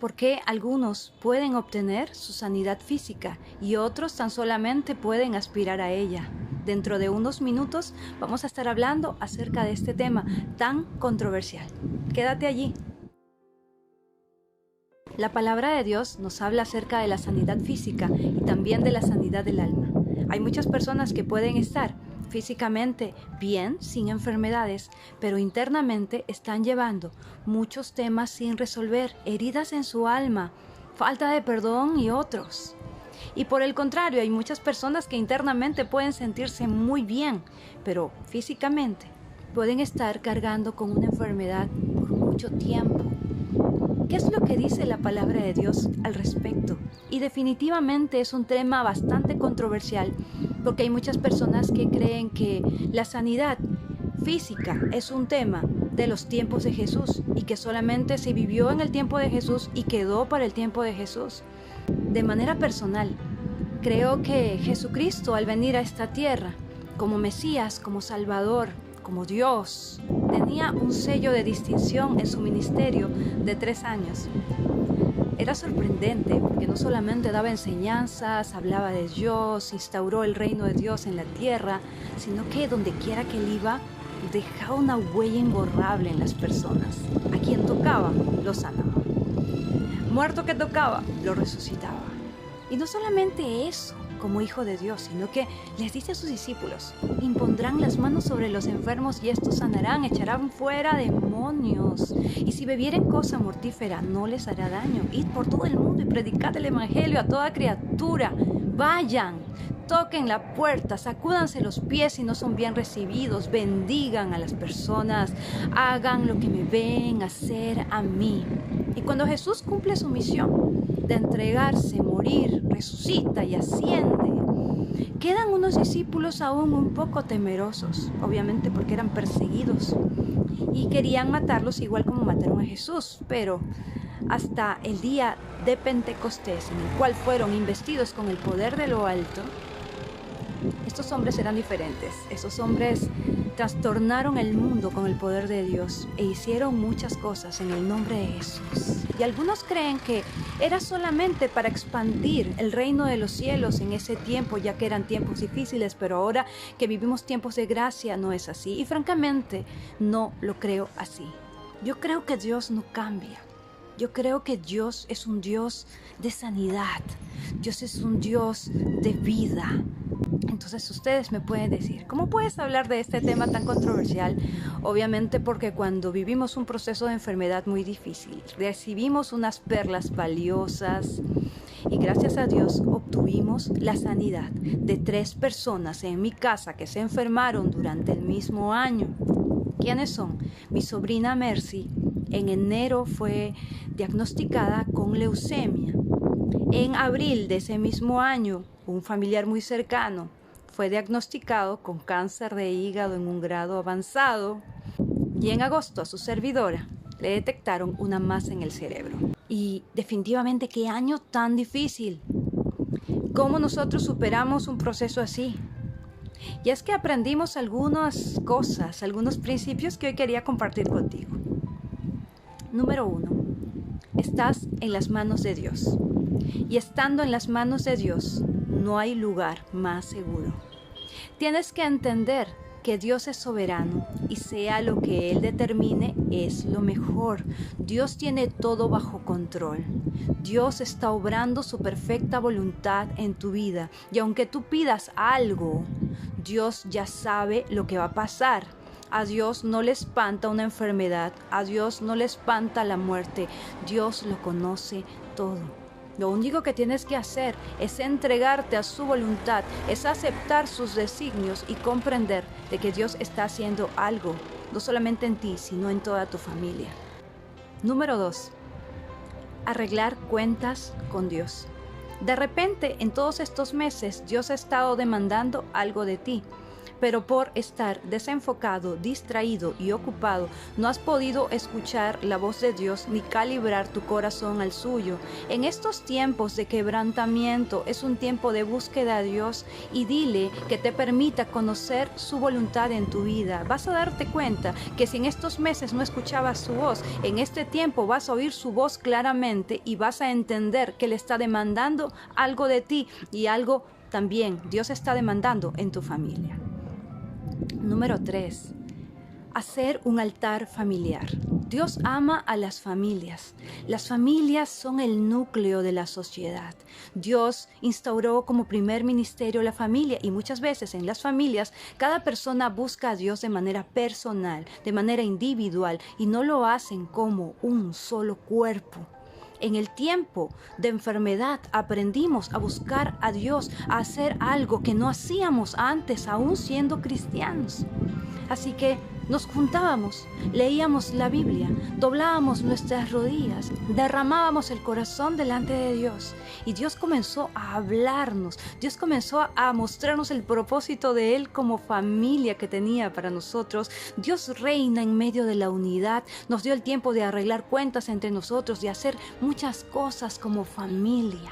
por qué algunos pueden obtener su sanidad física y otros tan solamente pueden aspirar a ella. Dentro de unos minutos vamos a estar hablando acerca de este tema tan controversial. Quédate allí. La palabra de Dios nos habla acerca de la sanidad física y también de la sanidad del alma. Hay muchas personas que pueden estar físicamente bien, sin enfermedades, pero internamente están llevando muchos temas sin resolver, heridas en su alma, falta de perdón y otros. Y por el contrario, hay muchas personas que internamente pueden sentirse muy bien, pero físicamente pueden estar cargando con una enfermedad por mucho tiempo. ¿Qué es lo que dice la palabra de Dios al respecto? Y definitivamente es un tema bastante controversial porque hay muchas personas que creen que la sanidad física es un tema de los tiempos de Jesús y que solamente se vivió en el tiempo de Jesús y quedó para el tiempo de Jesús. De manera personal, creo que Jesucristo al venir a esta tierra como Mesías, como Salvador, como Dios, tenía un sello de distinción en su ministerio de 3 años. Era sorprendente porque no solamente daba enseñanzas, hablaba de Dios, instauró el reino de Dios en la tierra, sino que donde quiera que él iba, dejaba una huella imborrable en las personas. A quien tocaba, lo sanaba. Muerto que tocaba, lo resucitaba. Y no solamente eso, como hijo de Dios, sino que les dice a sus discípulos: impondrán las manos sobre los enfermos y estos sanarán, echarán fuera demonios. Y si bebieren cosa mortífera, no les hará daño. Id por todo el mundo y predicad el evangelio a toda criatura. Vayan, toquen la puerta, sacúdanse los pies si no son bien recibidos, bendigan a las personas, hagan lo que me ven hacer a mí. Y cuando Jesús cumple su misión de entregarse, morir, resucita y asciende, quedan unos discípulos aún un poco temerosos, obviamente porque eran perseguidos y querían matarlos igual como mataron a Jesús, pero hasta el día de Pentecostés, en el cual fueron investidos con el poder de lo alto, estos hombres eran diferentes. Esos hombres trastornaron el mundo con el poder de Dios e hicieron muchas cosas en el nombre de Jesús. Y algunos creen que era solamente para expandir el reino de los cielos en ese tiempo, ya que eran tiempos difíciles, pero ahora que vivimos tiempos de gracia no es así. Y francamente no lo creo así. Yo creo que Dios no cambia. Yo creo que Dios es un Dios de sanidad. Dios es un Dios de vida. Entonces ustedes me pueden decir, ¿cómo puedes hablar de este tema tan controversial? Obviamente porque cuando vivimos un proceso de enfermedad muy difícil, recibimos unas perlas valiosas y gracias a Dios obtuvimos la sanidad de 3 personas en mi casa que se enfermaron durante el mismo año. ¿Quiénes son? Mi sobrina Mercy en enero fue diagnosticada con leucemia. En abril de ese mismo año, un familiar muy cercano fue diagnosticado con cáncer de hígado en un grado avanzado y en agosto a su servidora le detectaron una masa en el cerebro. Y definitivamente, ¿qué año tan difícil? ¿Cómo nosotros superamos un proceso así? Y es que aprendimos algunas cosas, algunos principios que hoy quería compartir contigo. Número 1. Estás en las manos de Dios. Y estando en las manos de Dios, no hay lugar más seguro. Tienes que entender que Dios es soberano y sea lo que Él determine es lo mejor. Dios tiene todo bajo control. Dios está obrando su perfecta voluntad en tu vida. Y aunque tú pidas algo, Dios ya sabe lo que va a pasar. A Dios no le espanta una enfermedad. A Dios no le espanta la muerte. Dios lo conoce todo. Lo único que tienes que hacer es entregarte a su voluntad, es aceptar sus designios y comprender de que Dios está haciendo algo, no solamente en ti, sino en toda tu familia. Número 2. Arreglar cuentas con Dios. De repente, en todos estos meses, Dios ha estado demandando algo de ti, pero por estar desenfocado, distraído y ocupado, no has podido escuchar la voz de Dios ni calibrar tu corazón al suyo. En estos tiempos de quebrantamiento es un tiempo de búsqueda a Dios y dile que te permita conocer su voluntad en tu vida. Vas a darte cuenta que si en estos meses no escuchabas su voz, en este tiempo vas a oír su voz claramente y vas a entender que le está demandando algo de ti y algo también Dios está demandando en tu familia. Número 3. Hacer un altar familiar. Dios ama a las familias. Las familias son el núcleo de la sociedad. Dios instauró como primer ministerio la familia y muchas veces en las familias cada persona busca a Dios de manera personal, de manera individual y no lo hacen como un solo cuerpo. En el tiempo de enfermedad aprendimos a buscar a Dios, a hacer algo que no hacíamos antes, aún siendo cristianos. Así que nos juntábamos, leíamos la Biblia, doblábamos nuestras rodillas, derramábamos el corazón delante de Dios y Dios comenzó a hablarnos, Dios comenzó a mostrarnos el propósito de Él como familia que tenía para nosotros. Dios reina en medio de la unidad, nos dio el tiempo de arreglar cuentas entre nosotros, de hacer muchas cosas como familia.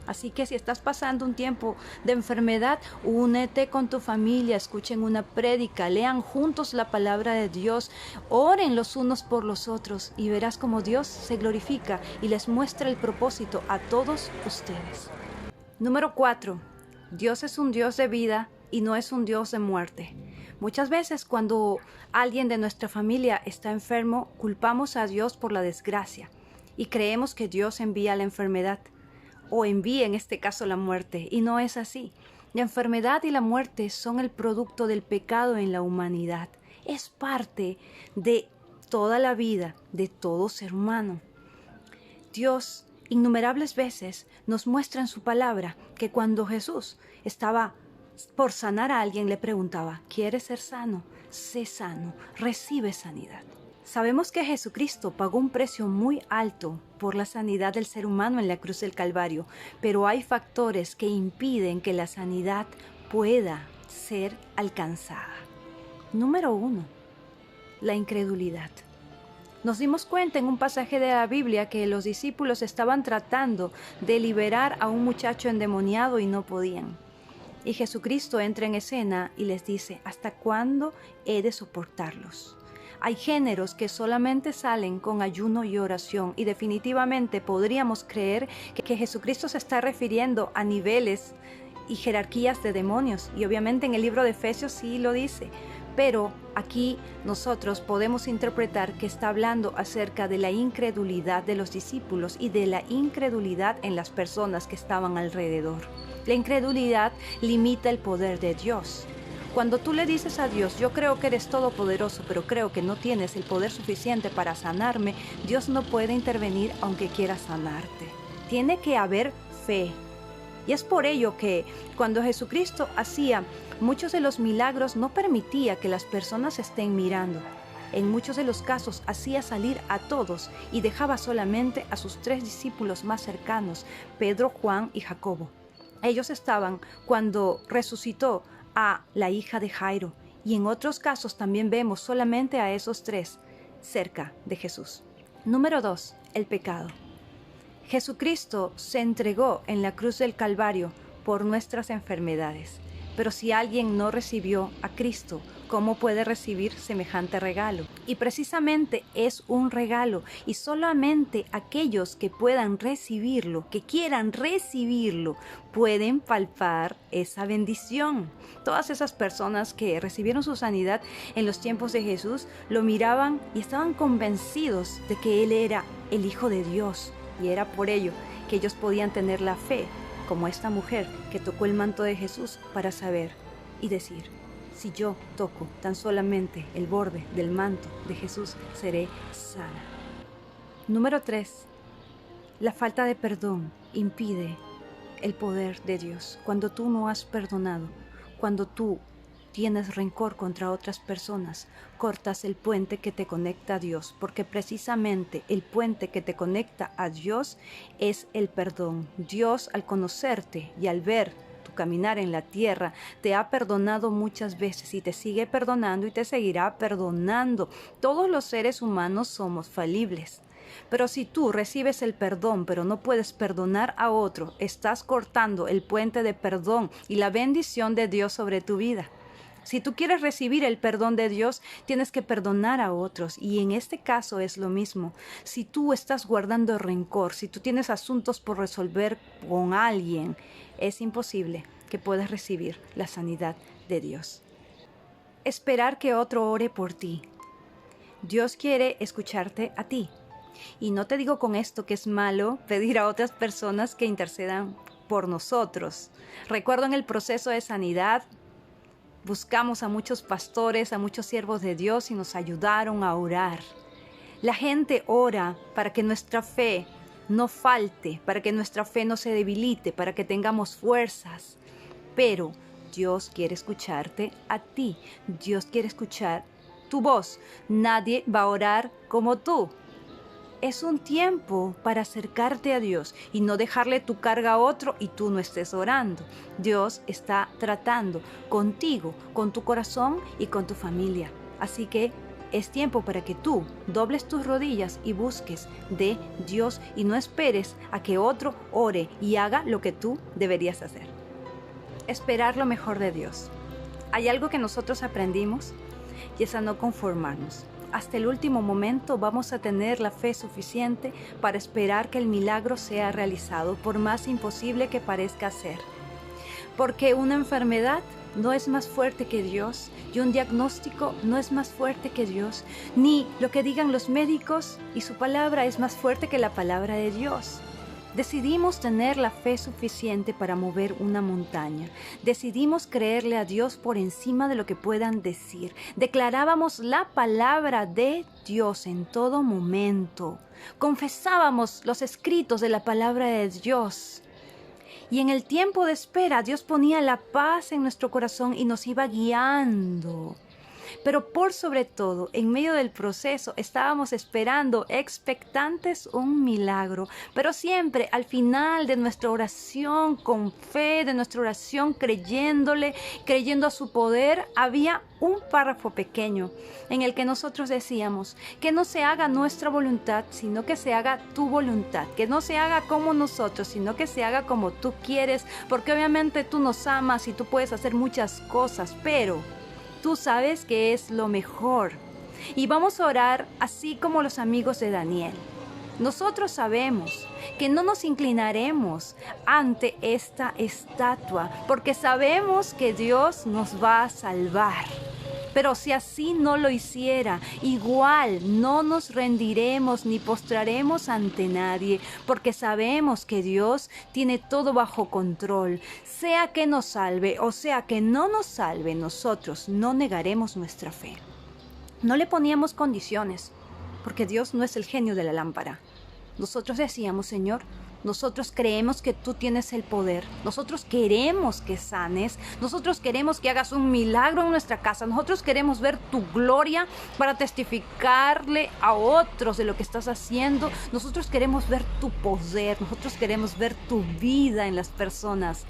Así que si estás pasando un tiempo de enfermedad, únete con tu familia, escuchen una prédica, lean juntos la palabra de Dios, oren los unos por los otros y verás cómo Dios se glorifica y les muestra el propósito a todos ustedes. Número 4. Dios es un Dios de vida y no es un Dios de muerte. Muchas veces cuando alguien de nuestra familia está enfermo, culpamos a Dios por la desgracia y creemos que Dios envía la enfermedad o envía en este caso la muerte, y no es así. La enfermedad y la muerte son el producto del pecado en la humanidad. Es parte de toda la vida, de todo ser humano. Dios innumerables veces nos muestra en su palabra que cuando Jesús estaba por sanar a alguien le preguntaba, ¿quieres ser sano? Sé sano, recibe sanidad. Sabemos que Jesucristo pagó un precio muy alto por la sanidad del ser humano en la cruz del Calvario, pero hay factores que impiden que la sanidad pueda ser alcanzada. Número 1. La incredulidad. Nos dimos cuenta en un pasaje de la Biblia que los discípulos estaban tratando de liberar a un muchacho endemoniado y no podían. Y Jesucristo entra en escena y les dice, ¿hasta cuándo he de soportarlos? Hay géneros que solamente salen con ayuno y oración y definitivamente podríamos creer que Jesucristo se está refiriendo a niveles y jerarquías de demonios y obviamente en el libro de Efesios sí lo dice, pero aquí nosotros podemos interpretar que está hablando acerca de la incredulidad de los discípulos y de la incredulidad en las personas que estaban alrededor. La incredulidad limita el poder de Dios. Cuando tú le dices a Dios, yo creo que eres todopoderoso, pero creo que no tienes el poder suficiente para sanarme, Dios no puede intervenir aunque quiera sanarte. Tiene que haber fe. Y es por ello que cuando Jesucristo hacía muchos de los milagros, no permitía que las personas estén mirando. En muchos de los casos hacía salir a todos y dejaba solamente a sus 3 discípulos más cercanos, Pedro, Juan y Jacobo. Ellos estaban cuando resucitó a la hija de Jairo y en otros casos también vemos solamente a esos 3 cerca de Jesús. Número 2. El pecado. Jesucristo se entregó en la cruz del Calvario por nuestras enfermedades. Pero si alguien no recibió a Cristo, ¿cómo puede recibir semejante regalo? Y precisamente es un regalo y solamente aquellos que puedan recibirlo, que quieran recibirlo, pueden palpar esa bendición. Todas esas personas que recibieron su sanidad en los tiempos de Jesús lo miraban y estaban convencidos de que Él era el Hijo de Dios y era por ello que ellos podían tener la fe como esta mujer que tocó el manto de Jesús para saber y decir, si yo toco tan solamente el borde del manto de Jesús, seré sana. Número 3. La falta de perdón impide el poder de Dios. Cuando tú no has perdonado, cuando tú tienes rencor contra otras personas, cortas el puente que te conecta a Dios, porque precisamente el puente que te conecta a Dios es el perdón. Dios, al conocerte y al ver tu caminar en la tierra, te ha perdonado muchas veces y te sigue perdonando y te seguirá perdonando. Todos los seres humanos somos falibles. Pero si tú recibes el perdón, pero no puedes perdonar a otro, estás cortando el puente de perdón y la bendición de Dios sobre tu vida. Si tú quieres recibir el perdón de Dios, tienes que perdonar a otros. Y en este caso es lo mismo. Si tú estás guardando rencor, si tú tienes asuntos por resolver con alguien, es imposible que puedas recibir la sanidad de Dios. Esperar que otro ore por ti. Dios quiere escucharte a ti. Y no te digo con esto que es malo pedir a otras personas que intercedan por nosotros. Recuerdo en el proceso de sanidad, buscamos a muchos pastores, a muchos siervos de Dios y nos ayudaron a orar. La gente ora para que nuestra fe no falte, para que nuestra fe no se debilite, para que tengamos fuerzas. Pero Dios quiere escucharte a ti. Dios quiere escuchar tu voz. Nadie va a orar como tú. Es un tiempo para acercarte a Dios y no dejarle tu carga a otro y tú no estés orando. Dios está tratando contigo, con tu corazón y con tu familia. Así que es tiempo para que tú dobles tus rodillas y busques de Dios y no esperes a que otro ore y haga lo que tú deberías hacer. Esperar lo mejor de Dios. Hay algo que nosotros aprendimos y es a no conformarnos. Hasta el último momento vamos a tener la fe suficiente para esperar que el milagro sea realizado, por más imposible que parezca ser. Porque una enfermedad no es más fuerte que Dios y un diagnóstico no es más fuerte que Dios, ni lo que digan los médicos y su palabra es más fuerte que la palabra de Dios. Decidimos tener la fe suficiente para mover una montaña. Decidimos creerle a Dios por encima de lo que puedan decir. Declarábamos la palabra de Dios en todo momento. Confesábamos los escritos de la palabra de Dios. Y en el tiempo de espera, Dios ponía la paz en nuestro corazón y nos iba guiando. Pero por sobre todo, en medio del proceso, estábamos esperando, expectantes, un milagro. Pero siempre al final de nuestra oración, con fe, de nuestra oración, creyéndole, creyendo a su poder, había un párrafo pequeño en el que nosotros decíamos que no se haga nuestra voluntad, sino que se haga tu voluntad. Que no se haga como nosotros, sino que se haga como tú quieres. Porque obviamente tú nos amas y tú puedes hacer muchas cosas, pero tú sabes que es lo mejor. Y vamos a orar así como los amigos de Daniel. Nosotros sabemos que no nos inclinaremos ante esta estatua, porque sabemos que Dios nos va a salvar. Pero si así no lo hiciera, igual no nos rendiremos ni postraremos ante nadie, porque sabemos que Dios tiene todo bajo control. Sea que nos salve o sea que no nos salve, nosotros no negaremos nuestra fe. No le poníamos condiciones, porque Dios no es el genio de la lámpara. Nosotros decíamos, Señor, nosotros creemos que tú tienes el poder. Nosotros queremos que sanes. Nosotros queremos que hagas un milagro en nuestra casa. Nosotros queremos ver tu gloria para testificarle a otros de lo que estás haciendo. Nosotros queremos ver tu poder. Nosotros queremos ver tu vida en las personas.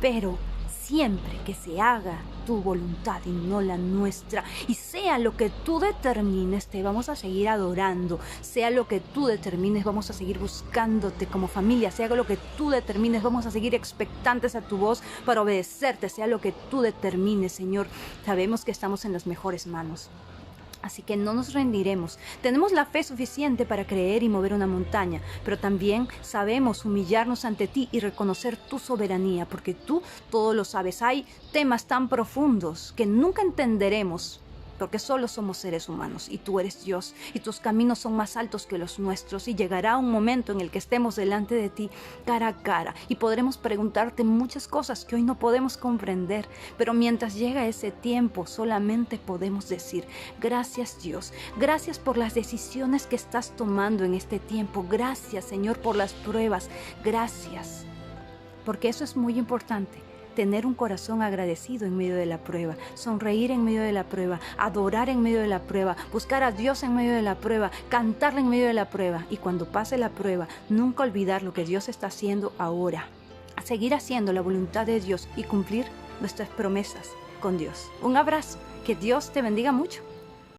Pero siempre que se haga tu voluntad y no la nuestra, y sea lo que tú determines, te vamos a seguir adorando. Sea lo que tú determines, vamos a seguir buscándote como familia. Sea lo que tú determines, vamos a seguir expectantes a tu voz para obedecerte. Sea lo que tú determines, Señor, sabemos que estamos en las mejores manos. Así que no nos rendiremos. Tenemos la fe suficiente para creer y mover una montaña, pero también sabemos humillarnos ante ti y reconocer tu soberanía, porque tú todo lo sabes. Hay temas tan profundos que nunca entenderemos, porque solo somos seres humanos y tú eres Dios y tus caminos son más altos que los nuestros, y llegará un momento en el que estemos delante de ti cara a cara y podremos preguntarte muchas cosas que hoy no podemos comprender, pero mientras llega ese tiempo solamente podemos decir: gracias Dios, gracias por las decisiones que estás tomando en este tiempo, gracias Señor por las pruebas, gracias, porque eso es muy importante. Tener un corazón agradecido en medio de la prueba, sonreír en medio de la prueba, adorar en medio de la prueba, buscar a Dios en medio de la prueba, cantarle en medio de la prueba, y cuando pase la prueba, nunca olvidar lo que Dios está haciendo ahora. seguir haciendo la voluntad de Dios y cumplir nuestras promesas con Dios. Un abrazo, que Dios te bendiga mucho.